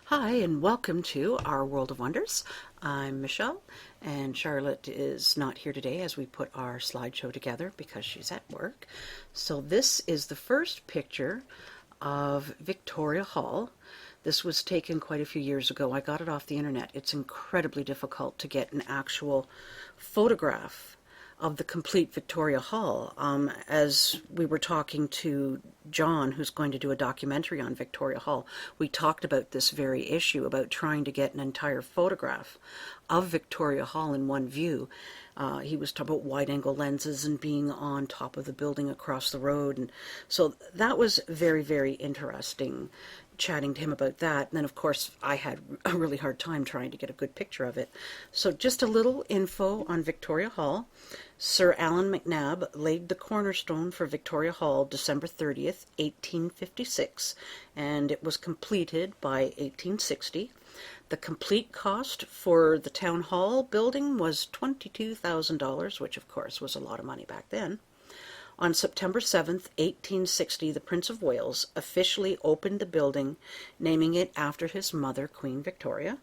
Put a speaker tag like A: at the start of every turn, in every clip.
A: Hi, and welcome to our World of Wonders. I'm Michelle, and Charlotte is not here today as we put our slideshow together because she's at work. So this is the first picture of Victoria Hall. This was taken quite a few years ago. I got it off the internet. It's incredibly difficult to get an actual photograph of the complete Victoria Hall. As we were talking to John, who's going to do a documentary on Victoria Hall, we talked about this very issue, about trying to get an entire photograph of Victoria Hall in one view. He was talking about wide-angle lenses and being on top of the building across the road. And so that was very, very interesting, chatting to him about that. And then, of course, I had a really hard time trying to get a good picture of it. So just a little info on Victoria Hall. Sir Allan MacNab laid the cornerstone for Victoria Hall December 30th, 1856, and it was completed by 1860. The complete cost for the town hall building was $22,000, which of course was a lot of money back then. On September 7th, 1860, the Prince of Wales officially opened the building, naming it after his mother, Queen Victoria.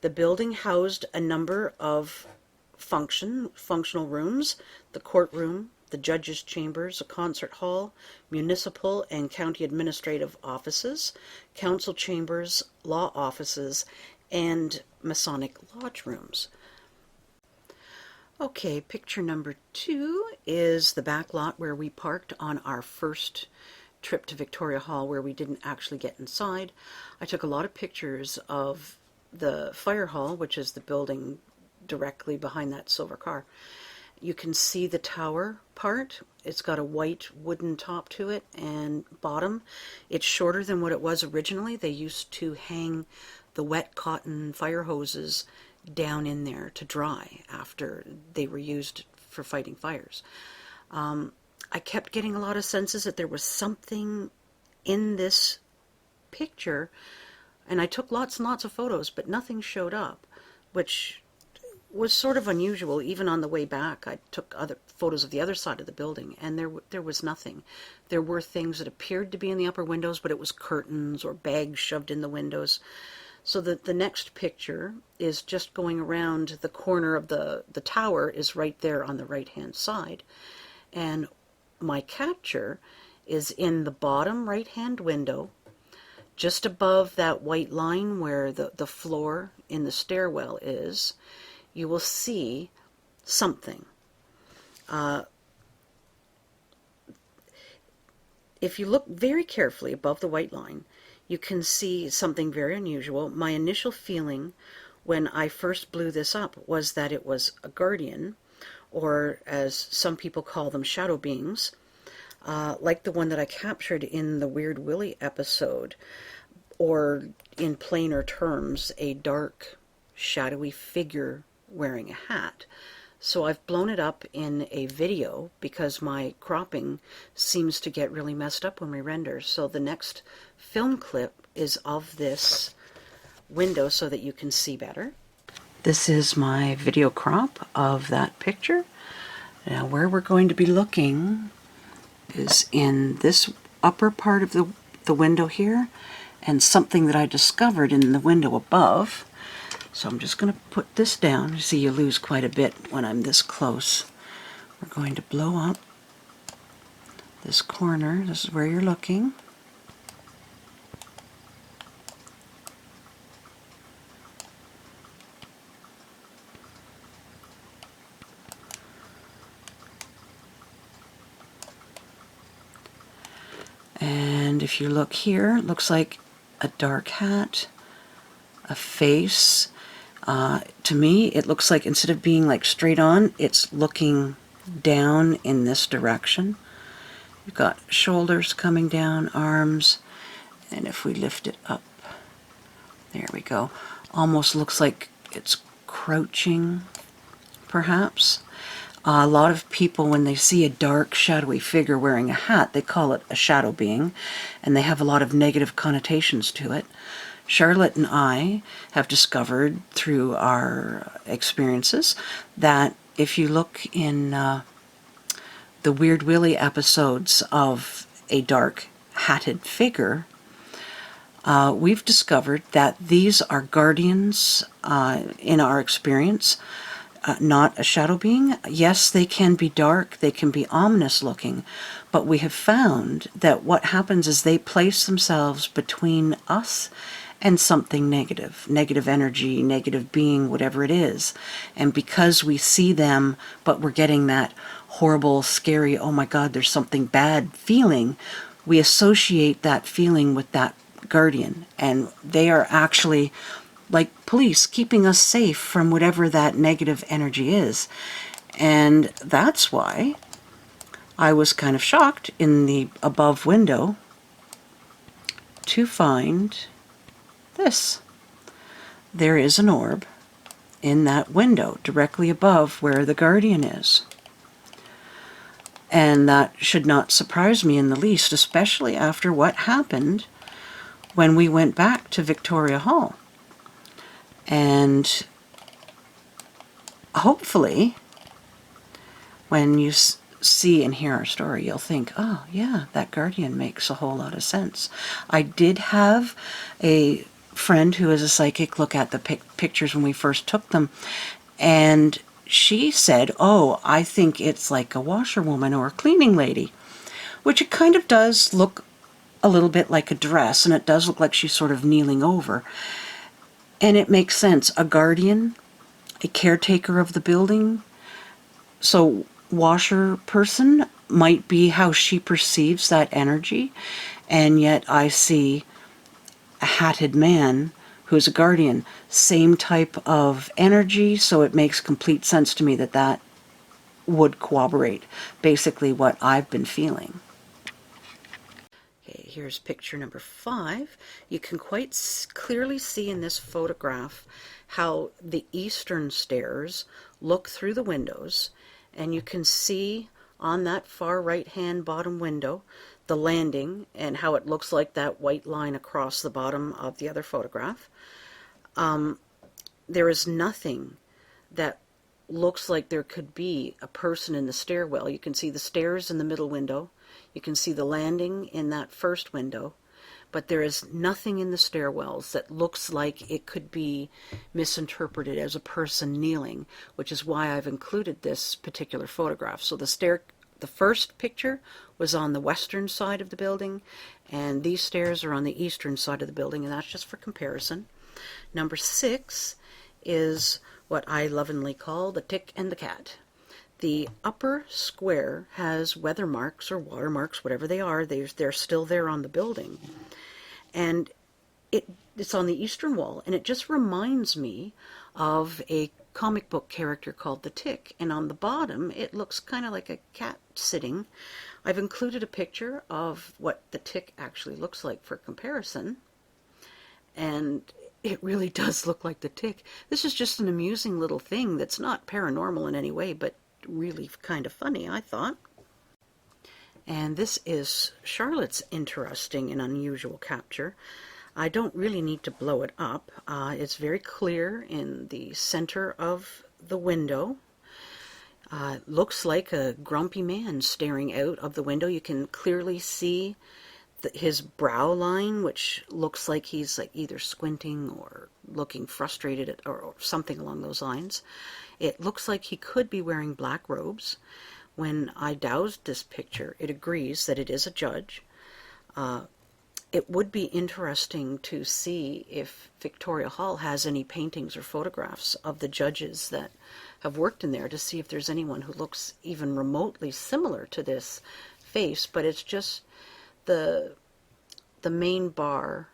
A: The building housed a number of functional rooms: the courtroom, the judges' chambers, a concert hall, municipal and county administrative offices, council chambers, law offices, and Masonic lodge rooms. Okay, picture number 2 is the back lot where we parked on our first trip to Victoria Hall, where we didn't actually get inside. I took a lot of pictures of the fire hall, which is the building directly behind that silver car. You can see the tower part. It's got a white wooden top to it and bottom. It's shorter than what it was originally. They used to hang the wet cotton fire hoses down in there to dry after they were used for fighting fires. I kept getting a lot of senses that there was something in this picture, and I took lots and lots of photos, but nothing showed up, which was sort of unusual. Even on the way back, I took other photos of the other side of the building, and there was nothing. There were things that appeared to be in the upper windows, but it was curtains or bags shoved in the windows. So the next picture is just going around the corner of the tower is right there on the right-hand side. And my capture is in the bottom right-hand window, just above that white line where the floor in the stairwell is. You will see something. If you look very carefully above the white line, you can see something very unusual. My initial feeling when I first blew this up was that it was a guardian, or as some people call them, shadow beings, like the one that I captured in the Weird Willie episode, or in plainer terms, a dark, shadowy figure wearing a hat. So I've blown it up in a video because my cropping seems to get really messed up when we render. So the next film clip is of this window so that you can see better. This is my video crop of that picture. Now where we're going to be looking is in this upper part of the window here, and something that I discovered in the window above. So I'm just going to put this down. You see, you lose quite a bit when I'm this close. We're going to blow up this corner. This is where you're looking. And if you look here, it looks like a dark hat, a face. To me, it looks like instead of being like straight on, it's looking down in this direction. You've got shoulders coming down, arms, and if we lift it up, there we go. Almost looks like it's crouching, perhaps. A lot of people, when they see a dark, shadowy figure wearing a hat, they call it a shadow being, and they have a lot of negative connotations to it. Charlotte and I have discovered through our experiences that if you look in the Weird Willie episodes of a dark hatted figure, we've discovered that these are guardians in our experience, not a shadow being. Yes, they can be dark, they can be ominous looking, but we have found that what happens is they place themselves between us and something negative, negative energy, negative being, whatever it is. And because we see them, but we're getting that horrible, scary, oh my God, there's something bad feeling, we associate that feeling with that guardian. And they are actually like police, keeping us safe from whatever that negative energy is. And that's why I was kind of shocked in the above window to find this. There is an orb in that window directly above where the guardian is. And that should not surprise me in the least, especially after what happened when we went back to Victoria Hall. And hopefully, when you see and hear our story, you'll think, oh yeah, that guardian makes a whole lot of sense. I did have a friend who is a psychic look at the pictures when we first took them, and she said, oh, I think it's like a washerwoman or a cleaning lady, which it kind of does look a little bit like a dress, and it does look like she's sort of kneeling over. And it makes sense. A guardian, a caretaker of the building. So washer person might be how she perceives that energy. And yet I see a hatted man who's a guardian. Same type of energy. So it makes complete sense to me that that would corroborate basically what I've been feeling. Here's picture number 5. You can quite clearly see in this photograph how the eastern stairs look through the windows, and you can see on that far right hand bottom window the landing and how it looks like that white line across the bottom of the other photograph. There is nothing that looks like there could be a person in the stairwell. You can see the stairs in the middle window. You can see the landing in that first window, but there is nothing in the stairwells that looks like it could be misinterpreted as a person kneeling, which is why I've included this particular photograph. So the first picture was on the western side of the building, and these stairs are on the eastern side of the building, and that's just for comparison. Number 6 is what I lovingly call the tick and the cat. The upper square has weather marks or water marks, whatever they are. They're still there on the building. And it's on the eastern wall, and it just reminds me of a comic book character called the Tick. And on the bottom, it looks kind of like a cat sitting. I've included a picture of what the Tick actually looks like for comparison. And it really does look like the Tick. This is just an amusing little thing that's not paranormal in any way, but really kind of funny, I thought. And this is Charlotte's interesting and unusual capture. I don't really need to blow it up. It's very clear in the center of the window. Looks like a grumpy man staring out of the window. You can clearly see his brow line, which looks like he's like either squinting or looking frustrated or something along those lines. It looks like he could be wearing black robes. When I dowsed this picture, it agrees that it is a judge. It would be interesting to see if Victoria Hall has any paintings or photographs of the judges that have worked in there, to see if there's anyone who looks even remotely similar to this face. But it's just the main bar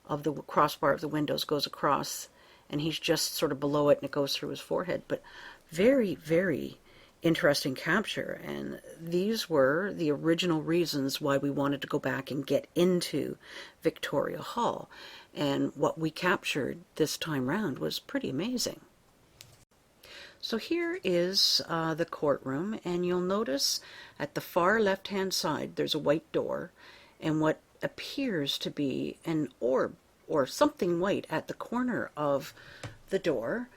A: of the crossbar of the windows goes across, and he's just sort of below it, and it goes through his forehead. But very, very interesting capture, and these were the original reasons why we wanted to go back and get into Victoria Hall. And what we captured this time round was pretty amazing. So here is the courtroom, and you'll notice at the far left-hand side there's a white door, and what appears to be an orb or something white at the corner of the door.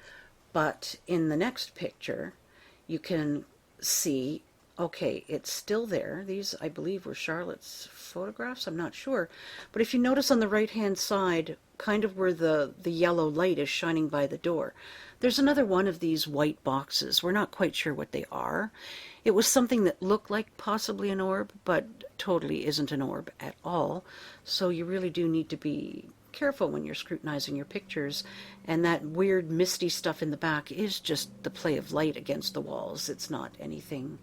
A: But in the next picture, you can see Okay, it's still there. These, I believe, were Charlotte's photographs. I'm not sure. But if you notice on the right-hand side, kind of where the yellow light is shining by the door, there's another one of these white boxes. We're not quite sure what they are. It was something that looked like possibly an orb, but totally isn't an orb at all. So you really do need to be careful when you're scrutinizing your pictures. And that weird misty stuff in the back is just the play of light against the walls. It's not anything.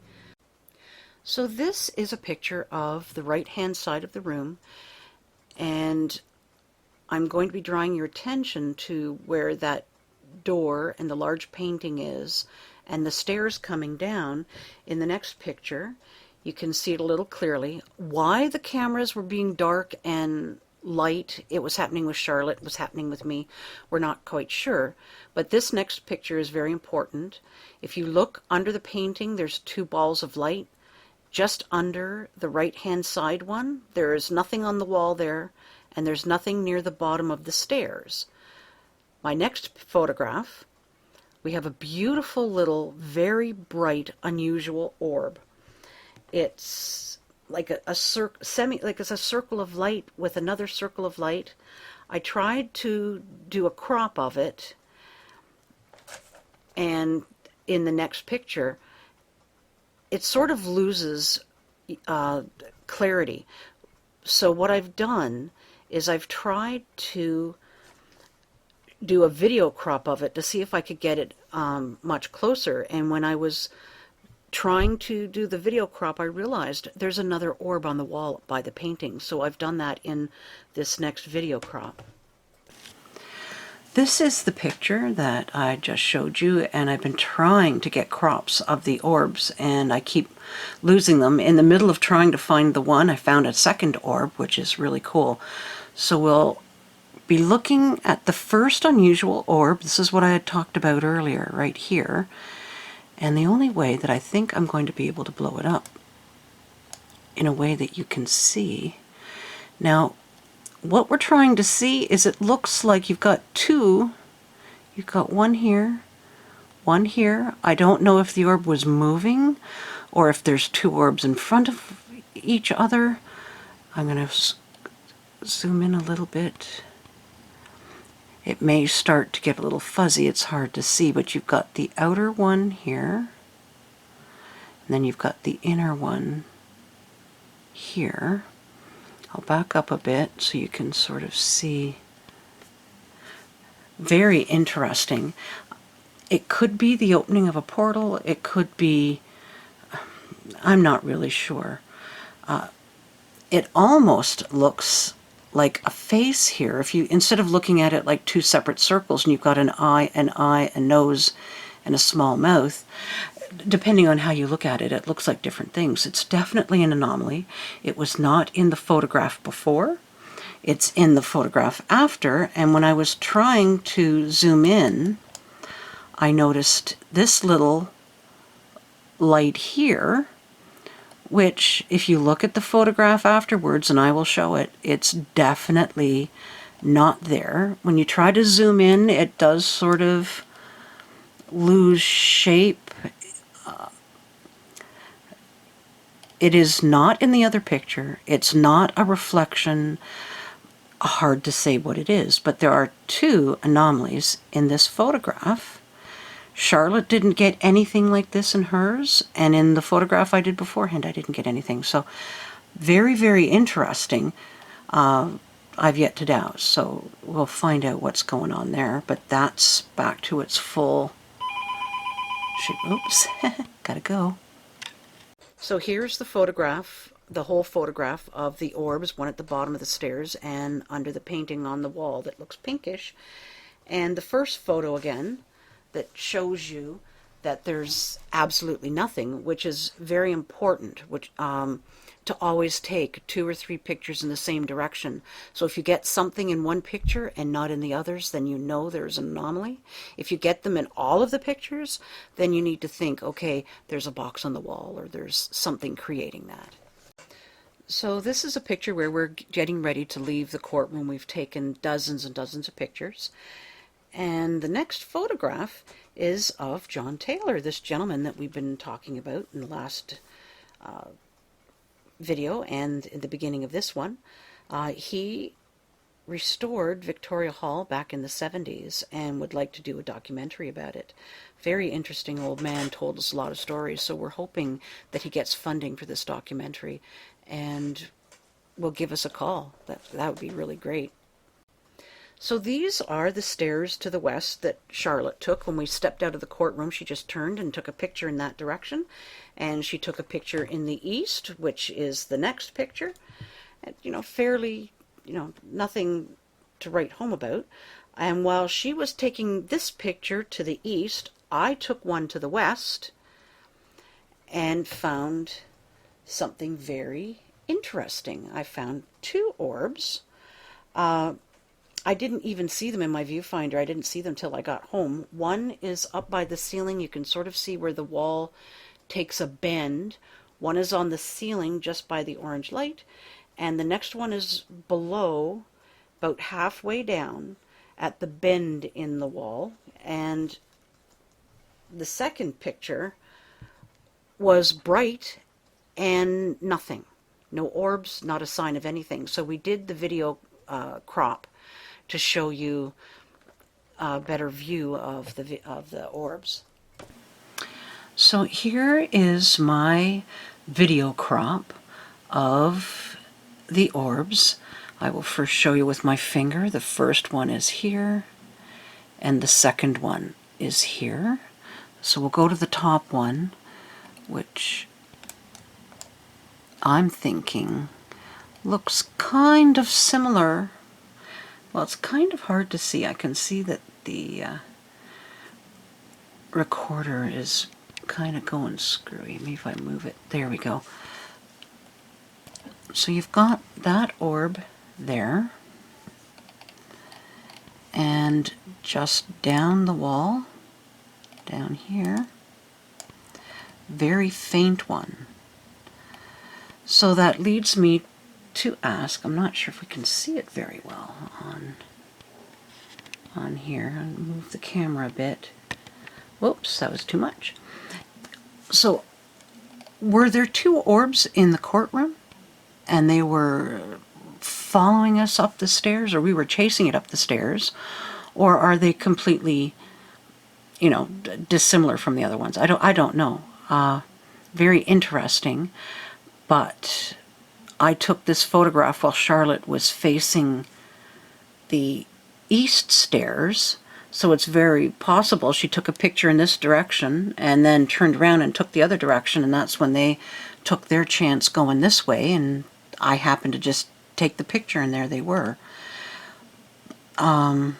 A: So this is a picture of the right-hand side of the room, and I'm going to be drawing your attention to where that door and the large painting is, and the stairs coming down. In the next picture, you can see it a little clearly. Why the cameras were being dark and light, it was happening with Charlotte, it was happening with me, we're not quite sure. But this next picture is very important. If you look under the painting, there's two balls of light. Just under the right-hand side one, there is nothing on the wall there, and there's nothing near the bottom of the stairs. My next photograph, we have a beautiful little, very bright, unusual orb. It's like a it's a circle of light with another circle of light. I tried to do a crop of it, and in the next picture, it sort of loses clarity. So what I've done is I've tried to do a video crop of it to see if I could get it much closer. And when I was trying to do the video crop, I realized there's another orb on the wall by the painting. So I've done that in this next video crop. This is the picture that I just showed you, and I've been trying to get crops of the orbs, and I keep losing them. In the middle of trying to find the one, I found a second orb, which is really cool. So we'll be looking at the first unusual orb. This is what I had talked about earlier, right here. And the only way that I think I'm going to be able to blow it up in a way that you can see. Now, what we're trying to see is it looks like you've got two. You've got one here, one here. I don't know if the orb was moving or if there's two orbs in front of each other. I'm going to zoom in a little bit. It may start to get a little fuzzy. It's hard to see, but you've got the outer one here, and then you've got the inner one here. I'll back up a bit so you can sort of see. Very interesting. It could be the opening of a portal. It could be, I'm not really sure. It almost looks like a face here. If you, instead of looking at it like two separate circles and you've got an eye, a nose, and a small mouth, depending on how you look at it, it looks like different things. It's definitely an anomaly. It was not in the photograph before. It's in the photograph after, and when I was trying to zoom in, I noticed this little light here, which, if you look at the photograph afterwards, and I will show it, it's definitely not there. When you try to zoom in, it does sort of lose shape. It is not in the other picture. It's not a reflection. Hard to say what it is, but there are two anomalies in this photograph. Charlotte didn't get anything like this in hers, and in the photograph I did beforehand, I didn't get anything. So very, very interesting. I've yet to doubt, so we'll find out what's going on there, but that's back to its full... Oops, gotta go. So here's the photograph, the whole photograph of the orbs, one at the bottom of the stairs and under the painting on the wall that looks pinkish. And the first photo again that shows you that there's absolutely nothing, which is very important, which to always take 2 or 3 pictures in the same direction. So if you get something in one picture and not in the others, then you know there's an anomaly. If you get them in all of the pictures, then you need to think, okay, there's a box on the wall or there's something creating that. So this is a picture where we're getting ready to leave the courtroom. We've taken dozens and dozens of pictures. And the next photograph is of John Taylor, this gentleman that we've been talking about in the last video and in the beginning of this one. He restored Victoria Hall back in the 70s and would like to do a documentary about it. Very interesting old man, told us a lot of stories, so we're hoping that he gets funding for this documentary and will give us a call. That would be really great. So these are the stairs to the west that Charlotte took. When we stepped out of the courtroom, she just turned and took a picture in that direction. And she took a picture in the east, which is the next picture. And, fairly, nothing to write home about. And while she was taking this picture to the east, I took one to the west and found something very interesting. I found 2 orbs. I didn't even see them in my viewfinder. I didn't see them till I got home. One is up by the ceiling. You can sort of see where the wall takes a bend. One is on the ceiling just by the orange light. And the next one is below, about halfway down, at the bend in the wall. And the second picture was bright and nothing. No orbs, not a sign of anything. So we did the video crop to show you a better view of the orbs. So here is my video crop of the orbs. I will first show you with my finger. The first one is here, and the second one is here. So we'll go to the top one, which I'm thinking looks kind of similar. Well, it's kind of hard to see. I can see that the recorder is kind of going screwy. Maybe if I move it. There we go. So you've got that orb there. And just down the wall, down here, very faint one. So that leads me to ask, I'm not sure if we can see it very well on here. I'll move the camera a bit. Whoops, that was too much. So, were there 2 orbs in the courtroom? And they were following us up the stairs, or we were chasing it up the stairs? Or are they completely, dissimilar from the other ones? I don't know. Very interesting, but I took this photograph while Charlotte was facing the east stairs, so it's very possible she took a picture in this direction and then turned around and took the other direction, and that's when they took their chance going this way, and I happened to just take the picture, and there they were. And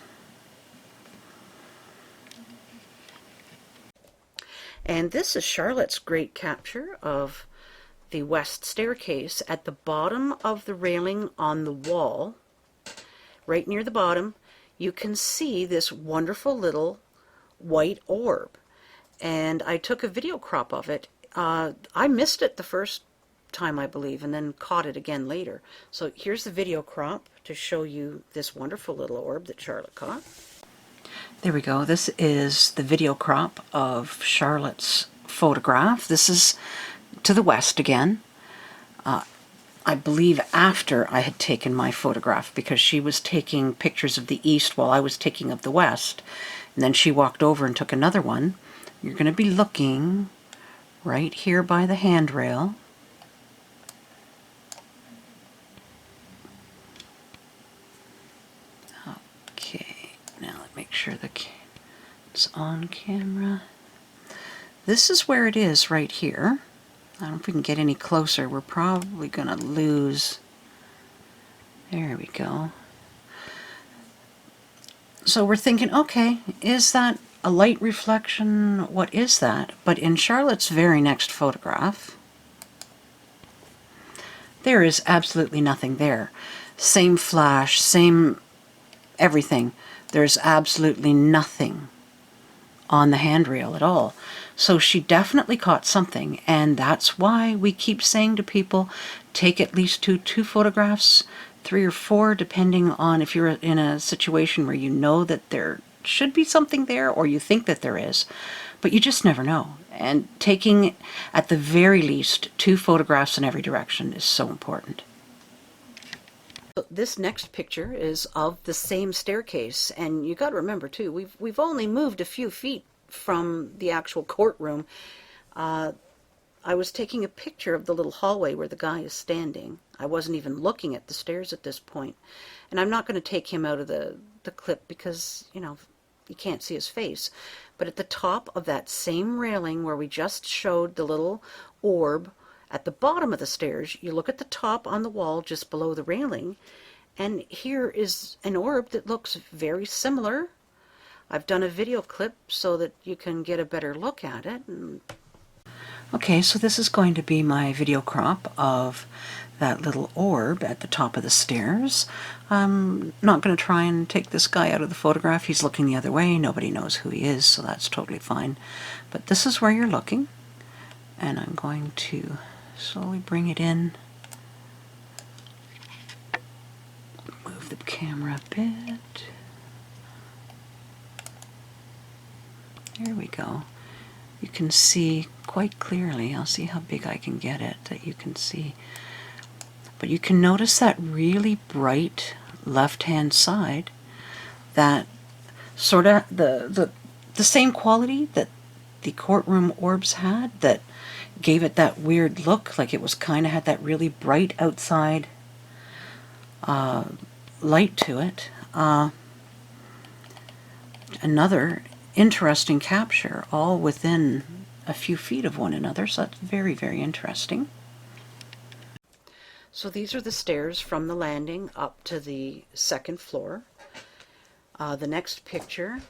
A: this is Charlotte's great capture of the west staircase. At the bottom of the railing on the wall, right near the bottom, you can see this wonderful little white orb. And I took a video crop of it. I missed it the first time, I believe, and then caught it again later. So here's the video crop to show you this wonderful little orb that Charlotte caught. There we go. This is the video crop of Charlotte's photograph. This is to the west again. I believe after I had taken my photograph, because she was taking pictures of the east while I was taking of the west. And then she walked over and took another one. You're going to be looking right here by the handrail. Okay, now let's make sure it's on camera. This is where it is right here. I don't know if we can get any closer. We're probably going to lose. There we go. So we're thinking, okay, is that a light reflection? What is that? But in Charlotte's very next photograph, there is absolutely nothing there. Same flash, same everything. There's absolutely nothing on the handrail at all. So she definitely caught something, and that's why we keep saying to people, take at least two photographs, 3 or 4, depending on if you're in a situation where you know that there should be something there or you think that there is. but you just never know. And taking, at the very least, 2 photographs in every direction is so important. So this next picture is of the same staircase, and you got to remember too, we've only moved a few feet from the actual courtroom. I was taking a picture of the little hallway where the guy is standing. I wasn't even looking at the stairs at this point. And I'm not going to take him out of the clip because, you know, you can't see his face. But at the top of that same railing where we just showed the little orb, at the bottom of the stairs, you look at the top on the wall just below the railing, and here is an orb that looks very similar. I've done a video clip so that you can get a better look at it. Okay, so this is going to be my video crop of that little orb at the top of the stairs. I'm not going to try and take this guy out of the photograph. He's looking the other way. Nobody knows who he is, so that's totally fine. But this is where you're looking, and I'm going to slowly bring it in. Move the camera a bit. There we go. You can see quite clearly. I'll see how big I can get it, that you can see. But you can notice that really bright left-hand side, that sort of the same quality that the courtroom orbs had, that gave it that weird look, like it was kind of had that really bright outside light to it. Another interesting capture, all within a few feet of one another, so that's very, very interesting. So these are the stairs from the landing up to the second floor. The next picture,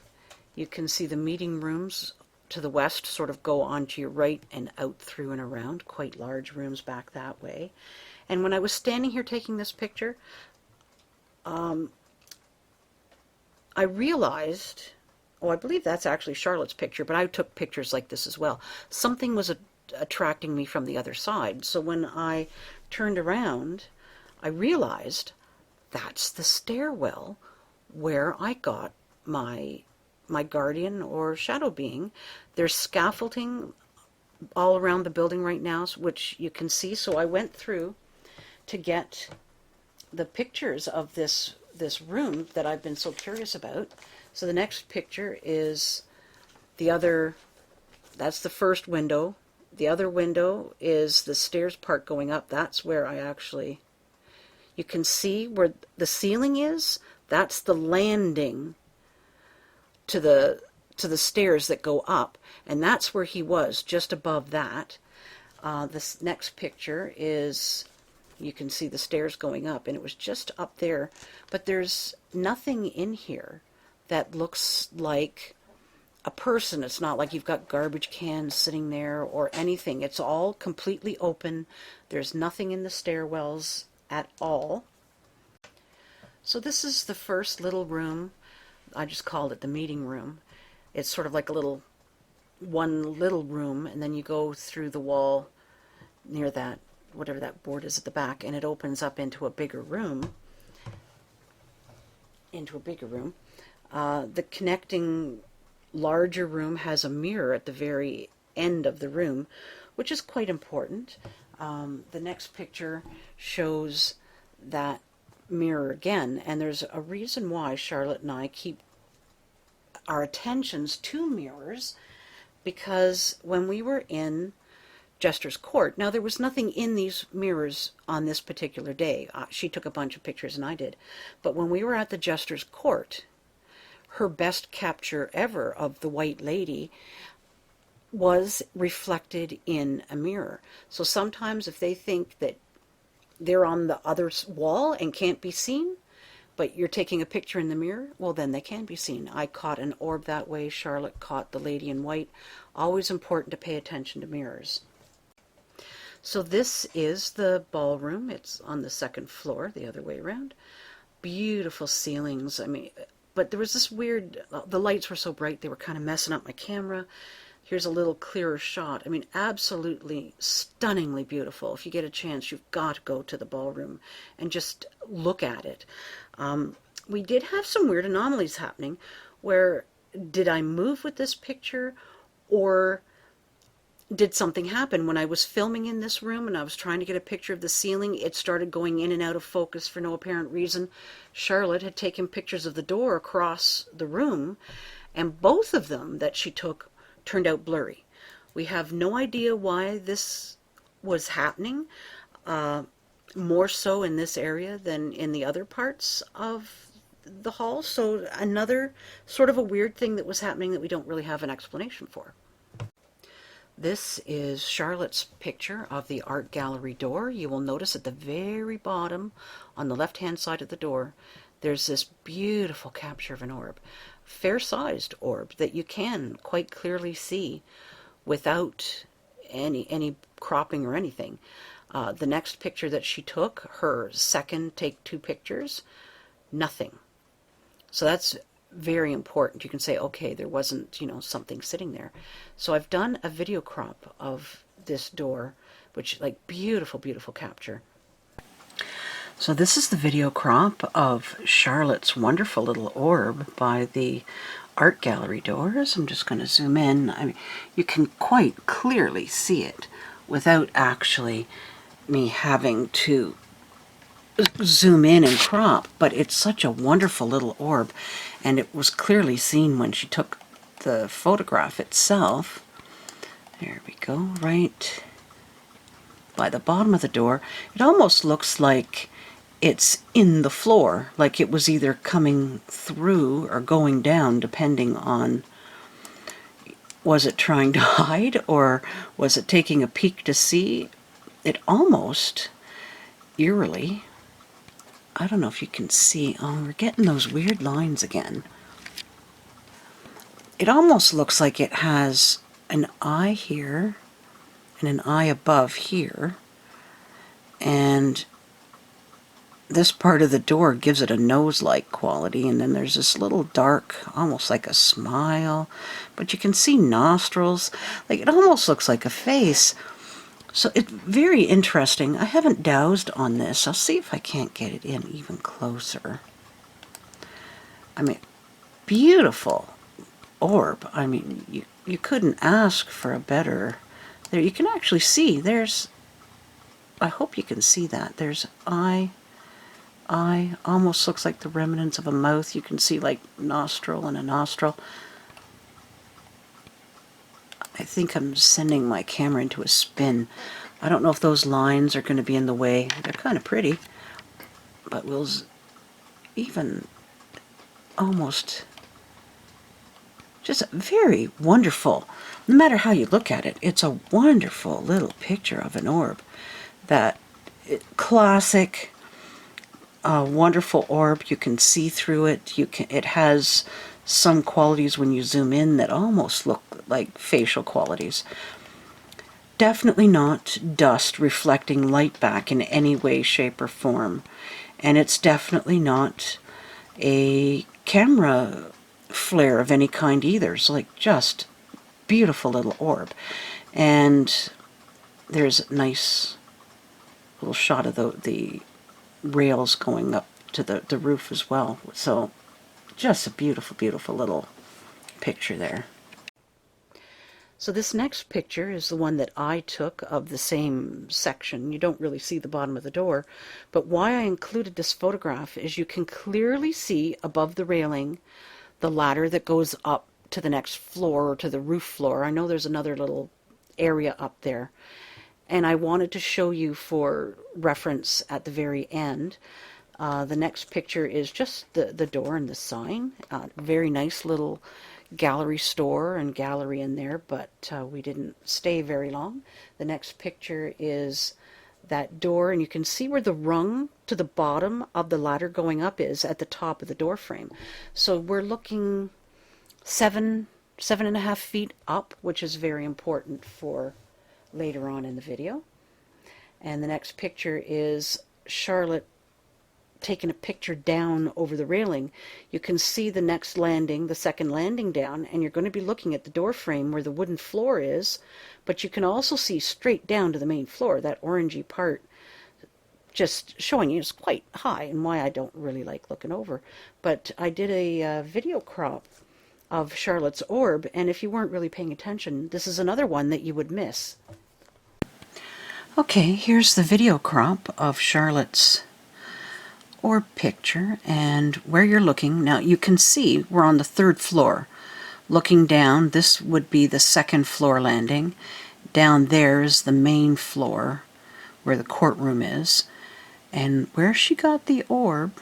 A: you can see the meeting rooms to the west sort of go onto your right and out through and around, quite large rooms back that way. And when I was standing here taking this picture, I realized, oh, I believe that's actually Charlotte's picture, but I took pictures like this as well. Something was attracting me from the other side. So when I turned around, I realized that's the stairwell where I got my guardian or shadow being. There's scaffolding all around the building right now, which you can see. So I went through to get the pictures of this room that I've been so curious about. So the next picture is the other, that's the first window. The other window is the stairs part going up. That's where I actually, you can see where the ceiling is. That's the landing to the stairs that go up, and that's where he was, just above that. This next picture is, you can see the stairs going up, and it was just up there, but there's nothing in here that looks like a person. It's not like you've got garbage cans sitting there or anything. It's all completely open. There's nothing in the stairwells at all. So this is the first little room. I just called it the meeting room. It's sort of like a little, one little room, and then you go through the wall near that, whatever that board is at the back, and it opens up into a bigger room. The connecting larger room has a mirror at the very end of the room, which is quite important. The next picture shows that mirror again, and there's a reason why Charlotte and I keep our attentions to mirrors, because when we were in Jester's Court, now there was nothing in these mirrors on this particular day. She took a bunch of pictures and I did, but when we were at the Jester's Court, her best capture ever of the White Lady was reflected in a mirror. So sometimes if they think that they're on the other wall and can't be seen, but you're taking a picture in the mirror, well, then they can be seen. I caught an orb that way. Charlotte caught the lady in white. Always important to pay attention to mirrors. So this is the ballroom. It's on the second floor, the other way around. Beautiful ceilings. I mean, but there was this weird, the lights were so bright they were kind of messing up my camera. Here's a little clearer shot. I mean, absolutely stunningly beautiful. If you get a chance, you've got to go to the ballroom and just look at it. We did have some weird anomalies happening where, did I move with this picture, Or did something happen? When I was filming in this room and I was trying to get a picture of the ceiling, it started going in and out of focus for no apparent reason. Charlotte had taken pictures of the door across the room, and both of them that she took turned out blurry. We have no idea why this was happening, more so in this area than in the other parts of the hall. So another sort of a weird thing that was happening that we don't really have an explanation for. This is Charlotte's picture of the art gallery door. You will notice at the very bottom on the left-hand side of the door, there's this beautiful capture of an orb, fair-sized orb that you can quite clearly see without any cropping or anything. The next picture that she took, her second take two pictures, nothing. So that's very important. You can say, okay, there wasn't, something sitting there. So I've done a video crop of this door, which, like, beautiful, beautiful capture. So this is the video crop of Charlotte's wonderful little orb by the art gallery doors. I'm just going to zoom in. I mean, you can quite clearly see it without actually me having to zoom in and crop, but it's such a wonderful little orb, and it was clearly seen when she took the photograph itself. There we go, right by the bottom of the door. It almost looks like it's in the floor, like it was either coming through or going down, depending on, was it trying to hide or was it taking a peek to see? It almost eerily, I don't know if you can see, oh, we're getting those weird lines again. It almost looks like it has an eye here and an eye above here, and this part of the door gives it a nose-like quality, and then there's this little dark, almost like a smile, but you can see nostrils, like it almost looks like a face. So it's very interesting. I haven't dowsed on this. I'll see if I can't get it in even closer. I mean, beautiful orb. I mean, you couldn't ask for a better. There, you can actually see, there's, I hope you can see that. There's eye, almost looks like the remnants of a mouth. You can see like nostril and a nostril. I think I'm sending my camera into a spin. I don't know if those lines are going to be in the way. They're kind of pretty, but we'll even almost just very wonderful. No matter how you look at it, it's a wonderful little picture of an orb. That classic, wonderful orb. You can see through it. It has some qualities when you zoom in that almost look like facial qualities. Definitely not dust reflecting light back in any way, shape, or form. And it's definitely not a camera flare of any kind either. It's like just beautiful little orb. And there's a nice little shot of the rails going up to the roof as well. So just a beautiful, beautiful little picture there. So this next picture is the one that I took of the same section. You don't really see the bottom of the door, but why I included this photograph is you can clearly see above the railing the ladder that goes up to the next floor, or to the roof floor. I know there's another little area up there, and I wanted to show you for reference at the very end. The next picture is just the door and the sign. Very nice little gallery store and gallery in there, but we didn't stay very long. The next picture is that door, and you can see where the rung to the bottom of the ladder going up is at the top of the door frame. So we're looking 7.5 feet up, which is very important for later on in the video. And the next picture is Charlotte taking a picture down over the railing. You can see the next landing, the second landing down, and you're going to be looking at the door frame where the wooden floor is, but you can also see straight down to the main floor, that orangey part, just showing you it's quite high, and why I don't really like looking over. But I did a video crop of Charlotte's orb, and if you weren't really paying attention, this is another one that you would miss. Okay, here's the video crop of Charlotte's orb picture, and where you're looking. Now you can see we're on the 3rd floor. Looking down, this would be the 2nd floor landing. Down there is the main floor where the courtroom is. And where she got the orb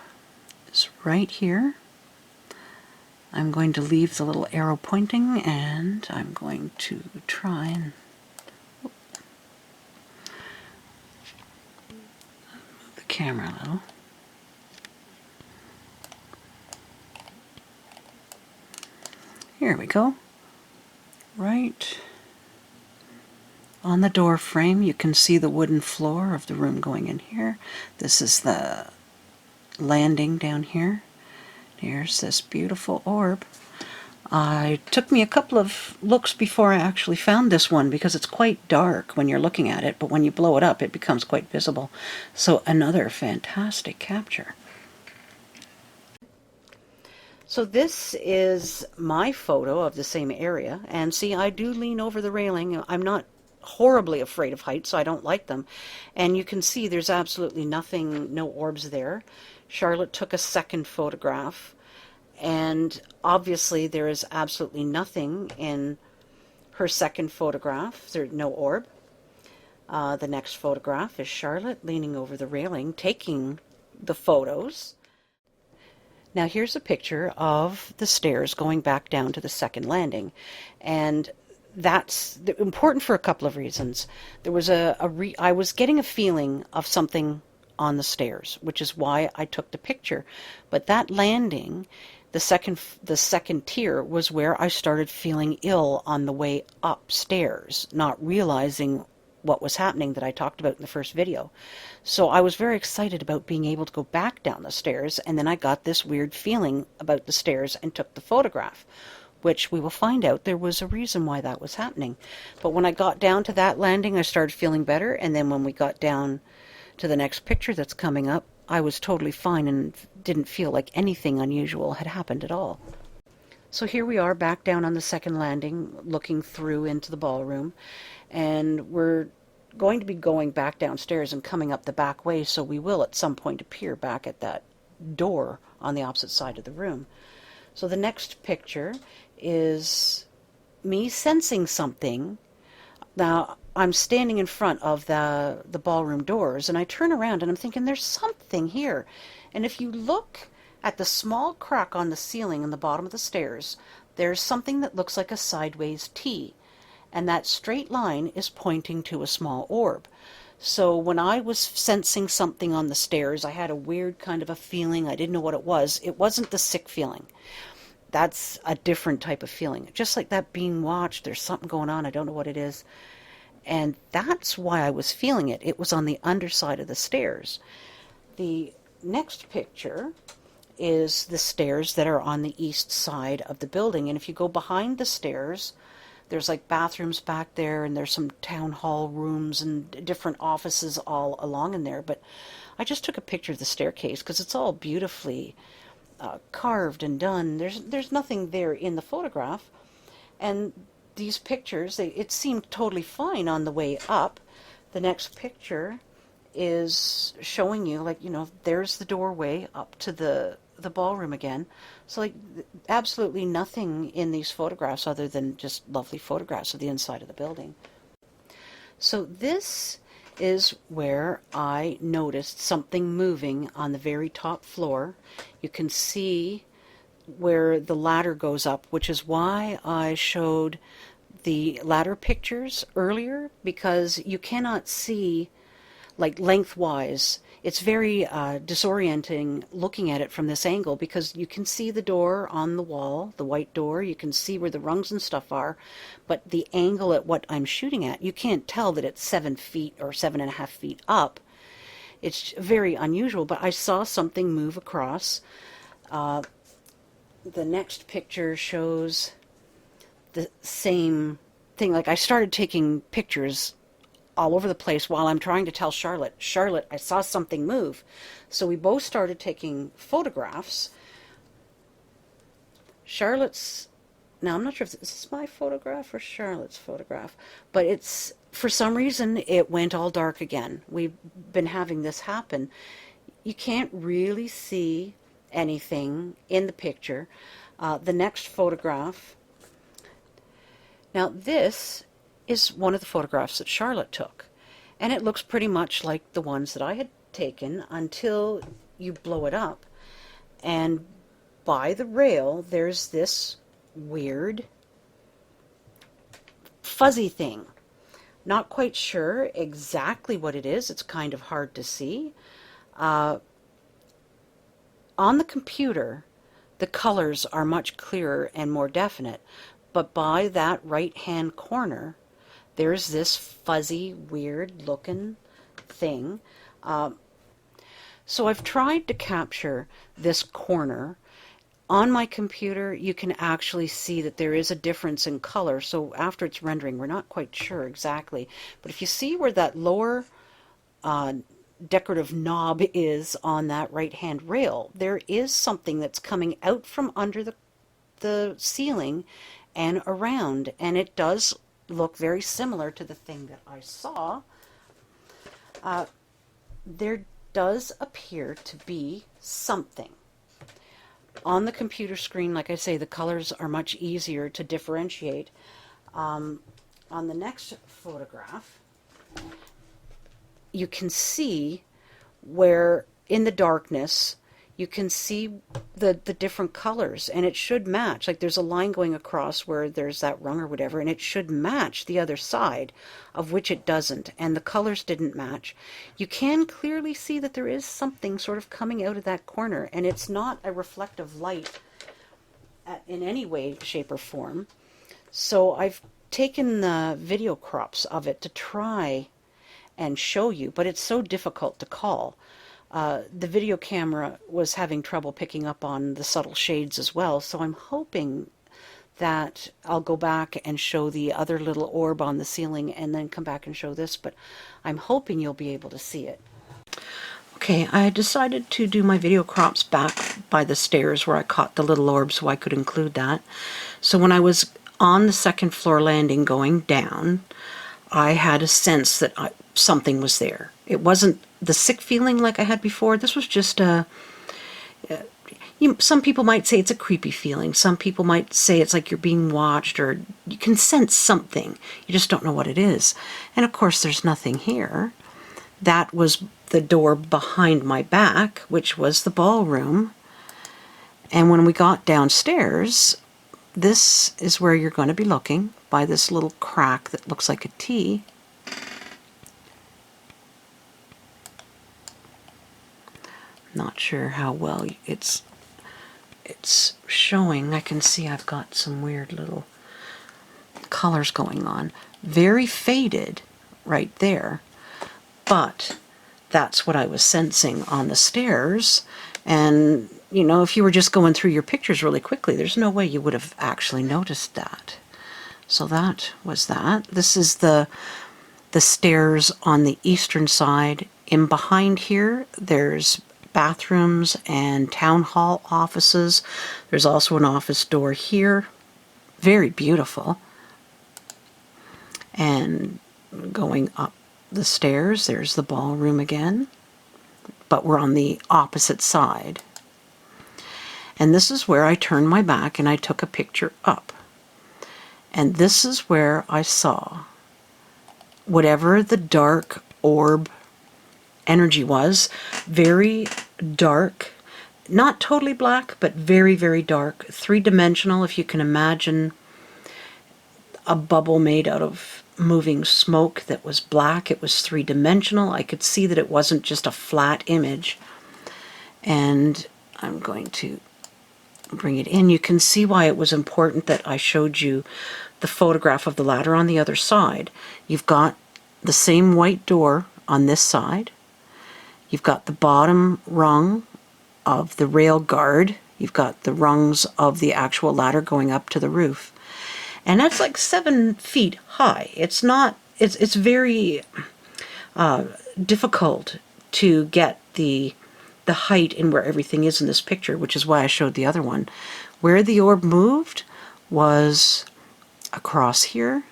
A: is right here. I'm going to leave the little arrow pointing, and I'm going to try and move the camera a little. Here we go. Right on the door frame, you can see the wooden floor of the room going in here. This is the landing down here. Here's this beautiful orb. It took me a couple of looks before I actually found this one, because it's quite dark when you're looking at it, but when you blow it up it becomes quite visible. So another fantastic capture. So this is my photo of the same area, and see, I do lean over the railing. I'm not horribly afraid of heights, so I don't like them. And you can see there's absolutely nothing, no orbs there. Charlotte took a second photograph, and obviously there is absolutely nothing in her second photograph. There's no orb. The next photograph is Charlotte leaning over the railing, taking the photos. Now here's a picture of the stairs going back down to the 2nd landing, and that's important for a couple of reasons. There was I was getting a feeling of something on the stairs, which is why I took the picture. But that landing, the second tier, was where I started feeling ill on the way upstairs, not realizing what was happening that I talked about in the first video. So I was very excited about being able to go back down the stairs, and then I got this weird feeling about the stairs and took the photograph, which we will find out there was a reason why that was happening. But when I got down to that landing, I started feeling better, and then when we got down to the next picture that's coming up, I was totally fine and didn't feel like anything unusual had happened at all. So here we are back down on the 2nd landing, looking through into the ballroom, and we're going to be going back downstairs and coming up the back way, so we will at some point appear back at that door on the opposite side of the room. So the next picture is me sensing something. Now I'm standing in front of the ballroom doors, and I turn around and I'm thinking there's something here. And if you look at the small crack on the ceiling in the bottom of the stairs, there's something that looks like a sideways T, and that straight line is pointing to a small orb. So when I was sensing something on the stairs, I had a weird kind of a feeling. I didn't know what it was. It wasn't the sick feeling. That's a different type of feeling. Just like that being watched, there's something going on, I don't know what it is. And that's why I was feeling it. It was on the underside of the stairs. The next picture is the stairs that are on the east side of the building. And if you go behind the stairs, there's like bathrooms back there, and there's some town hall rooms and different offices all along in there. But I just took a picture of the staircase because it's all beautifully carved and done. There's nothing there in the photograph. And these pictures, it seemed totally fine on the way up. The next picture is showing you, like, you know, there's the doorway up to the ballroom again. So, like, absolutely nothing in these photographs other than just lovely photographs of the inside of the building. So this is where I noticed something moving on the very top floor. You can see where the ladder goes up, which is why I showed the ladder pictures earlier, because you cannot see like lengthwise. It's very disorienting looking at it from this angle, because you can see the door on the wall, the white door, you can see where the rungs and stuff are, but the angle at what I'm shooting at, you can't tell that it's 7 feet or 7.5 feet up. It's very unusual, but I saw something move across. The next picture shows the same thing. Like, I started taking pictures all over the place while I'm trying to tell Charlotte, I saw something move. So we both started taking photographs. Charlotte's now I'm not sure if this is my photograph or Charlotte's photograph, but it's, for some reason, it went all dark again. We've been having this happen. You can't really see anything in the picture. The next photograph, now this is one of the photographs that Charlotte took, and it looks pretty much like the ones that I had taken until you blow it up, and by the rail there's this weird fuzzy thing. Not quite sure exactly what it is. It's kind of hard to see. On the computer, the colors are much clearer and more definite, but by that right-hand corner, there's this fuzzy, weird-looking thing. So I've tried to capture this corner. On my computer, you can actually see that there is a difference in color, so after it's rendering, we're not quite sure exactly. But if you see where that lower decorative knob is on that right-hand rail, there is something that's coming out from under the ceiling and around, and it does look very similar to the thing that I saw. There does appear to be something. On the computer screen, like I say, the colors are much easier to differentiate. On the next photograph, you can see where in the darkness you can see the different colors, and it should match. Like there's a line going across where there's that rung or whatever, and it should match the other side, of which it doesn't, and the colors didn't match. You can clearly see that there is something sort of coming out of that corner, and it's not a reflective light in any way, shape, or form. So I've taken the video crops of it to try and show you, but it's so difficult to call. The video camera was having trouble picking up on the subtle shades as well, so I'm hoping that I'll go back and show the other little orb on the ceiling and then come back and show this, but I'm hoping you'll be able to see it. Okay, I decided to do my video crops back by the stairs where I caught the little orb so I could include that. So when I was on the second floor landing going down, I had a sense that something was there. It wasn't the sick feeling like I had before. This was just some people might say it's a creepy feeling. Some people might say it's like you're being watched, or you can sense something. You just don't know what it is. And of course there's nothing here. That was the door behind my back, which was the ballroom. And when we got downstairs, this is where you're going to be looking, by this little crack that looks like a T. Not sure how well it's showing. I can see I've got some weird little colors going on. Very faded right there, but that's what I was sensing on the stairs. And you know, if you were just going through your pictures really quickly, there's no way you would have actually noticed that. So that was that. This is the stairs on the eastern side. In behind here, there's bathrooms and town hall offices. There's also an office door here. Very beautiful. And going up the stairs, there's the ballroom again, but we're on the opposite side. And this is where I turned my back and I took a picture up. And this is where I saw whatever the dark orb energy was. Very dark, not totally black, but very, very dark. Three-dimensional, if you can imagine a bubble made out of moving smoke that was black. It was three-dimensional. I could see that it wasn't just a flat image. And I'm going to bring it in. You can see why it was important that I showed you the photograph of the ladder on the other side. You've got the same white door on this side. You've got the bottom rung of the rail guard. You've got the rungs of the actual ladder going up to the roof. And that's like 7 feet high. It's not, it's very difficult to get the height in where everything is in this picture, which is why I showed the other one. Where the orb moved was across here,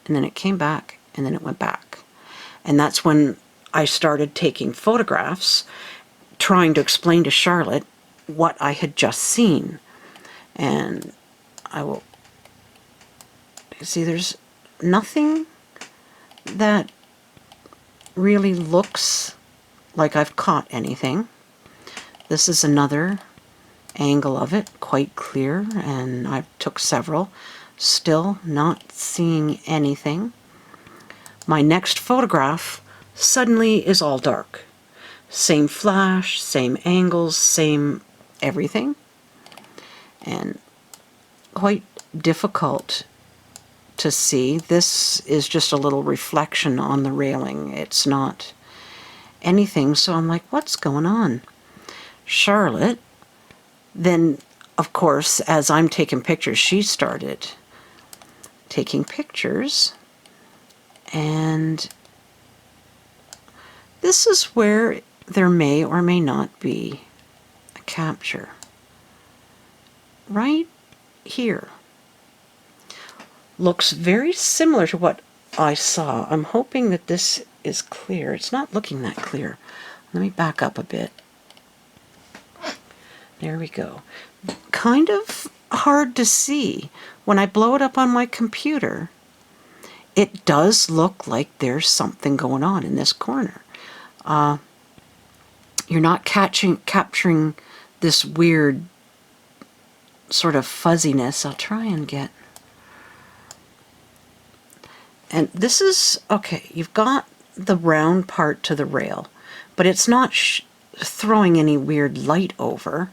A: and then it came back, and then it went back. And that's when I started taking photographs, trying to explain to Charlotte what I had just seen. And I will see there's nothing that really looks like I've caught anything. This is another angle of it, quite clear, and I took several. Still not seeing anything. My next photograph suddenly is all dark. Same flash, same angles, same everything. And quite difficult to see. This is just a little reflection on the railing. It's not anything. So I'm like, what's going on? Charlotte, then, of course, as I'm taking pictures, she started taking pictures. And this is where there may or may not be a capture. Right here. Looks very similar to what I saw. I'm hoping that this is clear. It's not looking that clear. Let me back up a bit. There we go. Kind of hard to see. When I blow it up on my computer, it does look like there's something going on in this corner. You're not capturing this weird sort of fuzziness. I'll try and get... And this is, okay, you've got the round part to the rail, but it's not throwing any weird light over.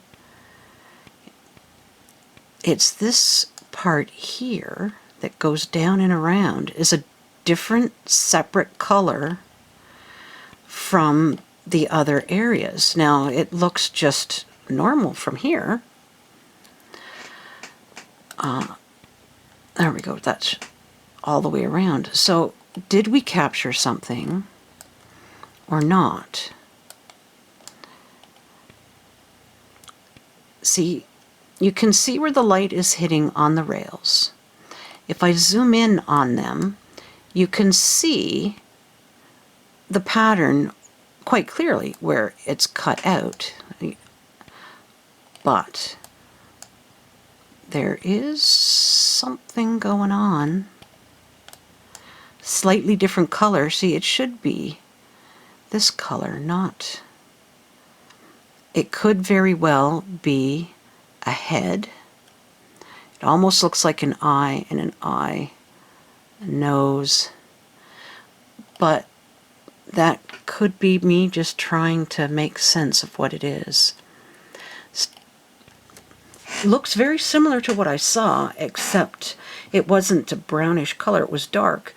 A: It's this part here that goes down and around is a different, separate color from the other areas. Now, it looks just normal from here. There we go. That's all the way around. So, did we capture something or not? See, you can see where the light is hitting on the rails. If I zoom in on them, you can see the pattern quite clearly where it's cut out. But there is something going on. Slightly different color. See, it should be this color, not... It could very well be a head. It almost looks like an eye and an eye, a nose. But that could be me just trying to make sense of what it is. Looks very similar to what I saw, except it wasn't a brownish color, it was dark.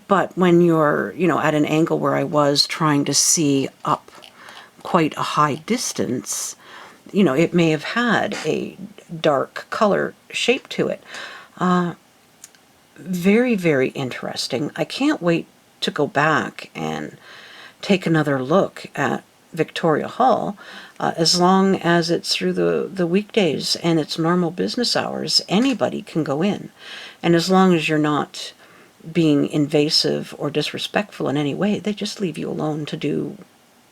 A: But when you're, at an angle where I was trying to see up quite a high distance, it may have had a dark color shape to it. Very, very interesting. I can't wait to go back and take another look at Victoria Hall. As long as it's through the weekdays and it's normal business hours, anybody can go in. And as long as you're not being invasive or disrespectful in any way, they just leave you alone to do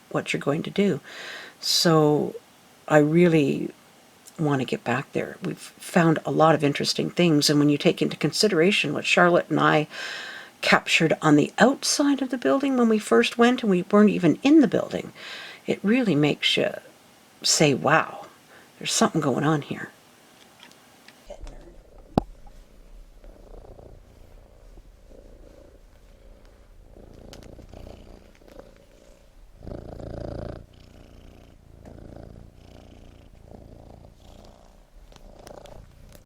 A: what you're going to do. So I really want to get back there. We've found a lot of interesting things, and when you take into consideration what Charlotte and I captured on the outside of the building when we first went, and we weren't even in the building, it really makes you say, wow, there's something going on here.